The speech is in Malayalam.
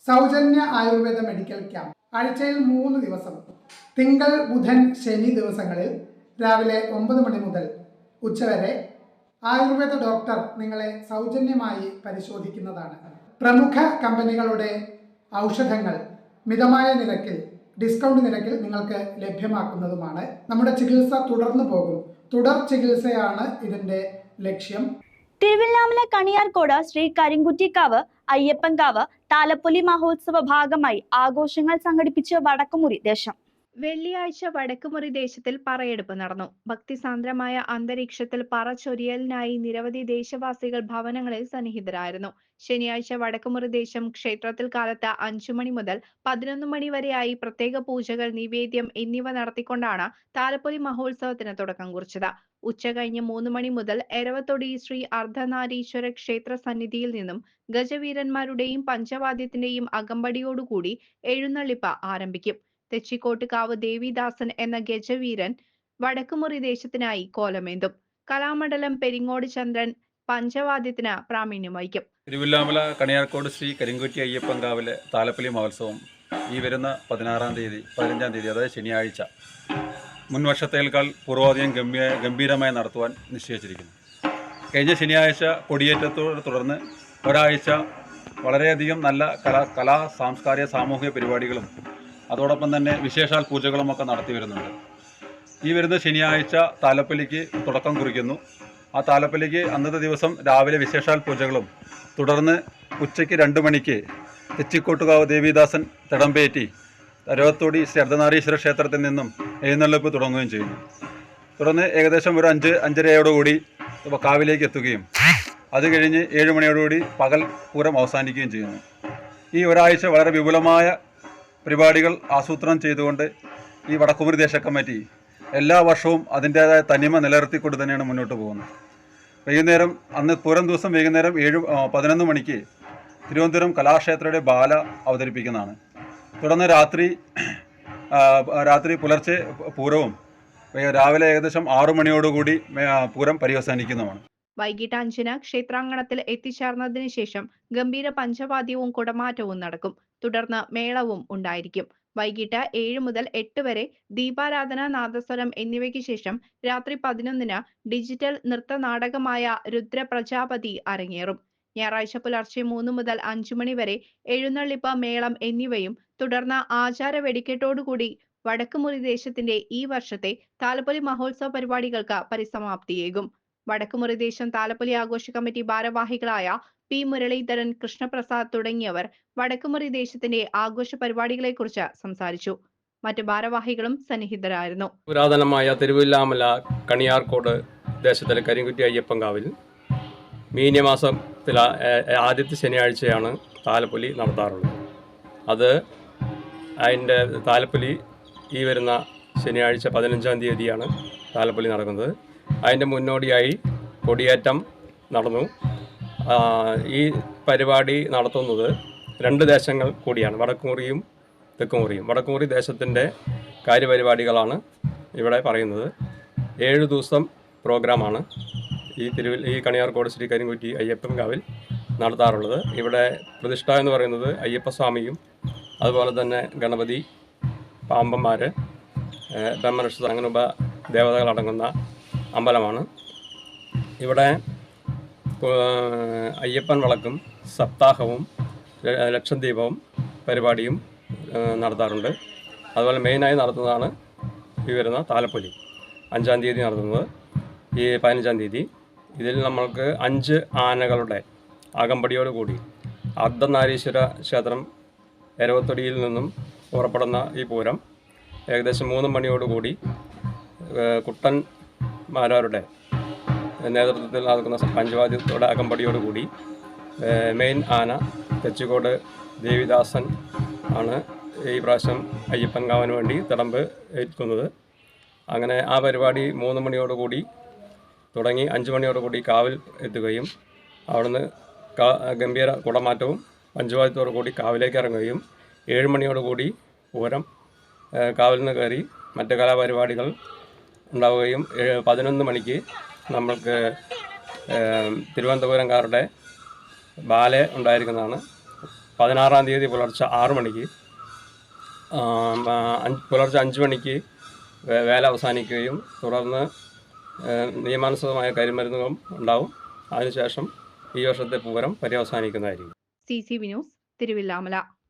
സൗജന്യ ആയുർവേദ മെഡിക്കൽ ക്യാമ്പ് ആഴ്ചയിൽ 3 ദിവസം തിങ്കൾ, ബുധൻ, ശനി ദിവസങ്ങളിൽ രാവിലെ 9 മണി മുതൽ ഉച്ചവരെ ആയുർവേദ ഡോക്ടർ നിങ്ങളെ സൗജന്യമായി പരിശോധിക്കുന്നതാണ്. പ്രമുഖ കമ്പനികളുടെ ഔഷധങ്ങൾ മിതമായ നിരക്കിൽ, ഡിസ്കൗണ്ട് നിരക്കിൽ നിങ്ങൾക്ക് ലഭ്യമാക്കുന്നതുമാണ്. നമ്മുടെ ചികിത്സ തുടർന്നു പോകും. തുടർ ചികിത്സയാണ് ഇതിന്റെ ലക്ഷ്യം. തിരുവല്ലാമല കണിയാർക്കോട് ശ്രീ കരിങ്കുറ്റിക്കാവ് അയ്യപ്പൻകാവ് താലപ്പൊലി മഹോത്സവ ഭാഗമായി ആഘോഷങ്ങൾ സംഘടിപ്പിച്ച് വടക്കുമുറി ദേശം. വെള്ളിയാഴ്ച വടക്കുമുറി ദേശത്തിൽ പറയെടുപ്പ് നടന്നു. ഭക്തിസാന്ദ്രമായ അന്തരീക്ഷത്തിൽ പറ ചൊരിയലിനായി നിരവധി ദേശവാസികൾ ഭവനങ്ങളിൽ സന്നിഹിതരായിരുന്നു. ശനിയാഴ്ച വടക്കുമുറി ദേശം ക്ഷേത്രത്തിൽ കാലത്ത് 5 മണി മുതൽ 11 മണി വരെയായി പ്രത്യേക പൂജകൾ, നിവേദ്യം എന്നിവ നടത്തിക്കൊണ്ടാണ് താലപ്പൊലി മഹോത്സവത്തിന് തുടക്കം കുറിച്ചത്. ഉച്ചകഴിഞ്ഞ് 3 മണി മുതൽ എരവത്തൊടി ശ്രീ അർദ്ധനാരീശ്വര ക്ഷേത്ര സന്നിധിയിൽ നിന്നും ഗജവീരന്മാരുടെയും പഞ്ചവാദ്യത്തിന്റെയും അകമ്പടിയോടുകൂടി എഴുന്നള്ളിപ്പ് ആരംഭിക്കും. തെച്ചിക്കോട്ടുകാവ് ദേവിദാസൻ എന്ന ഗജവീരൻ വടക്കുമുറി ദേശത്തിനായി കോലമേന്തും. കലാമണ്ഡലം പെരിങ്ങോട് ചന്ദ്രൻ പഞ്ചവാദ്യത്തിന് പ്രാവീണ്യം വഹിക്കും. തിരുവല്ലാമല കണിയാർക്കോട് ശ്രീ കരിങ്കുറ്റി അയ്യപ്പൻകാവിലെ താലപ്പൊലി മഹോത്സവം ഈ വരുന്ന 15-ാം തീയതി അതായത് ശനിയാഴ്ച മുൻവർഷത്തേക്കാൾ പൂർവാധികം ഗംഭീരമായി നടത്തുവാൻ നിശ്ചയിച്ചിരിക്കുന്നു. കഴിഞ്ഞ ശനിയാഴ്ച കൊടിയേറ്റത്തോടെ തുടർന്ന് ഒരാഴ്ച വളരെയധികം നല്ല കലാ സാംസ്കാരിക സാമൂഹിക പരിപാടികളും അതോടൊപ്പം തന്നെ വിശേഷാൽ പൂജകളുമൊക്കെ നടത്തി വരുന്നുണ്ട്. ഈ വരുന്ന ശനിയാഴ്ച താലപ്പൊലിക്ക് തുടക്കം കുറിക്കുന്നു. ആ താലപ്പൊലിക്ക് അന്നത്തെ ദിവസം രാവിലെ വിശേഷാൽ പൂജകളും തുടർന്ന് ഉച്ചയ്ക്ക് 2 മണിക്ക് തെച്ചിക്കോട്ടുകാവ് ദേവിദാസൻ തിടമ്പേറ്റി എരവത്തൊടി ശ്രീ അർദ്ധനാരീശ്വര ക്ഷേത്രത്തിൽ നിന്നും എഴുന്നള്ളിപ്പ് തുടങ്ങുകയും ചെയ്യുന്നു. തുടർന്ന് ഏകദേശം ഒരു 5-5:30യോടുകൂടി കാവിലേക്ക് എത്തുകയും അത് കഴിഞ്ഞ് 7 മണിയോടുകൂടി പകൽ പൂരം അവസാനിക്കുകയും ചെയ്യുന്നു. ഈ ഒരാഴ്ച വളരെ വിപുലമായ പരിപാടികൾ ആസൂത്രണം ചെയ്തുകൊണ്ട് ഈ വടക്കുമുറി ദേശ കമ്മിറ്റി എല്ലാ വർഷവും അതിൻ്റേതായ തനിമ നിലനിർത്തിക്കൊണ്ട് തന്നെയാണ് മുന്നോട്ട് പോകുന്നത്. വൈകുന്നേരം അന്ന് പൂരം ദിവസം വൈകുന്നേരം 11 മണിക്ക് തിരുവനന്തപുരം കലാക്ഷേത്രയുടെ ബാല അവതരിപ്പിക്കുന്നതാണ്. തുടർന്ന് രാത്രി പുലർച്ചെ പൂരവും രാവിലെ ഏകദേശം 6 മണിയോടുകൂടി പൂരം പര്യവസാനിക്കുന്നതാണ്. വൈകിട്ട് 5-ന് ക്ഷേത്രാങ്കണത്തിൽ എത്തിച്ചേർന്നതിന് ശേഷം ഗംഭീര പഞ്ചവാദ്യവും കുടമാറ്റവും നടക്കും. തുടർന്ന് മേളവും ഉണ്ടായിരിക്കും. വൈകിട്ട് 7 മുതൽ 8 വരെ ദീപാരാധന, നാദസ്വരം എന്നിവയ്ക്ക് ശേഷം രാത്രി 11-ന് ഡിജിറ്റൽ നൃത്ത നാടകമായ രുദ്രപ്രജാപതി അരങ്ങേറും. ഞായറാഴ്ച പുലർച്ചെ 3 മുതൽ 5 മണി വരെ എഴുന്നള്ളിപ്പ്, മേളം എന്നിവയും തുടർന്ന് ആചാര വെടിക്കെട്ടോടുകൂടി വടക്കുമുറി ദേശത്തിന്റെ ഈ വർഷത്തെ താലപ്പൊലി മഹോത്സവ പരിപാടികൾക്ക് പരിസമാപ്തിയേകും. വടക്കുമുറി ദേശം താലപ്പൊലി ആഘോഷ കമ്മിറ്റി ഭാരവാഹികളായ പി. മുരളീധരൻ, കൃഷ്ണപ്രസാദ് തുടങ്ങിയവർ വടക്കുമുറി ദേശത്തിന്റെ ആഘോഷ പരിപാടികളെക്കുറിച്ച് സംസാരിച്ചു. മറ്റു ഭാരവാഹികളും സന്നിഹിതരായിരുന്നു. പുരാതനമായ തിരുവല്ലാമല കണിയാർക്കോട് ദേശത്തിലെ കരിങ്കുറ്റി അയ്യപ്പൻകാവിൽ മീനമാസത്തിലെ ആദ്യത്തെ ശനിയാഴ്ചയാണ് താലപ്പൊലി നടത്താറുള്ളത്. അതിൻ്റെ താലപ്പൊലി ഈ വരുന്ന ശനിയാഴ്ച 15-ാം തീയതിയാണ് താലപ്പൊലി നടക്കുന്നത്. അതിൻ്റെ മുന്നോടിയായി കൊടിയേറ്റം നടന്നു. ഈ പരിപാടി നടത്തുന്നത് 2 ദേശങ്ങൾ കൂടിയാണ്, വടക്കുമുറിയും തെക്കുമുറിയും. വടക്കുമുറി ദേശത്തിൻ്റെ കാര്യപരിപാടികളാണ് ഇവിടെ പറയുന്നത്. 7 ദിവസം പ്രോഗ്രാമാണ് ഈ കണിയാർക്കോട് ശ്രീ കരിങ്കുറ്റി അയ്യപ്പൻകാവിൽ നടത്താറുള്ളത്. ഇവിടെ പ്രതിഷ്ഠ എന്ന് പറയുന്നത് അയ്യപ്പസ്വാമിയും അതുപോലെ തന്നെ ഗണപതി, പാമ്പന്മാർ, ബ്രഹ്മനക്ഷത്രം അങ്ങനെ ദേവതകളടങ്ങുന്ന അമ്പലമാണ്. ഇവിടെ അയ്യപ്പൻ വിളക്കും സപ്താഹവും ലക്ഷദ്വീപവും പരിപാടിയും നടത്താറുണ്ട്. അതുപോലെ മെയിനായി നടത്തുന്നതാണ് ഈ വരുന്ന താലപ്പൊലി. 5-ാം തീയതി നടത്തുന്നത്, ഈ 15-ാം തീയതി. ഇതിൽ നമ്മൾക്ക് 5 ആനകളുടെ അകമ്പടിയോടുകൂടി അർദ്ധനാരീശ്വര ക്ഷേത്രം എരവത്തൊടിയിൽ നിന്നും പുറപ്പെടുന്ന ഈ പൂരം ഏകദേശം 3 മണിയോടുകൂടി കുട്ടന്മാരുടെ നേതൃത്വത്തിൽ നടക്കുന്ന പഞ്ചവാദ്യത്തോടെ അകമ്പടിയോടുകൂടി മെയിൻ ആന തെച്ചിക്കോട് ദേവിദാസൻ ആണ് ഈ പ്രാവശ്യം അയ്യപ്പൻകാവിന് വേണ്ടി തിടമ്പ് ഏൽക്കുന്നത്. അങ്ങനെ ആ പരിപാടി 3 മണിയോടുകൂടി തുടങ്ങി 5 മണിയോടുകൂടി കാവിൽ എത്തുകയും അവിടുന്ന് ഗംഭീര കുടമാറ്റവും പഞ്ചവാദ്യത്തോടു കൂടി കാവിലേക്ക് ഇറങ്ങുകയും 7 മണിയോടുകൂടി പൂരം കാവിൽ നിന്ന് കയറി മറ്റ് കലാപരിപാടികൾ ഉണ്ടാവുകയും 11 മണിക്ക് നമ്മൾക്ക് തിരുവനന്തപുരംകാരുടെ ബാലെ ഉണ്ടായിരിക്കുന്നതാണ്. 16-ാം തീയതി പുലർച്ചെ 6 മണിക്ക് പുലർച്ചെ 5 മണിക്ക് വേല അവസാനിക്കുകയും തുടർന്ന് നിയമാനുസൃതമായ കരിമരുന്നുകളും ഉണ്ടാവും. അതിനുശേഷം ഈ വർഷത്തെ പൂരം പര്യവസാനിക്കുന്നതായിരിക്കും. CCV news, Thiruvilwamala.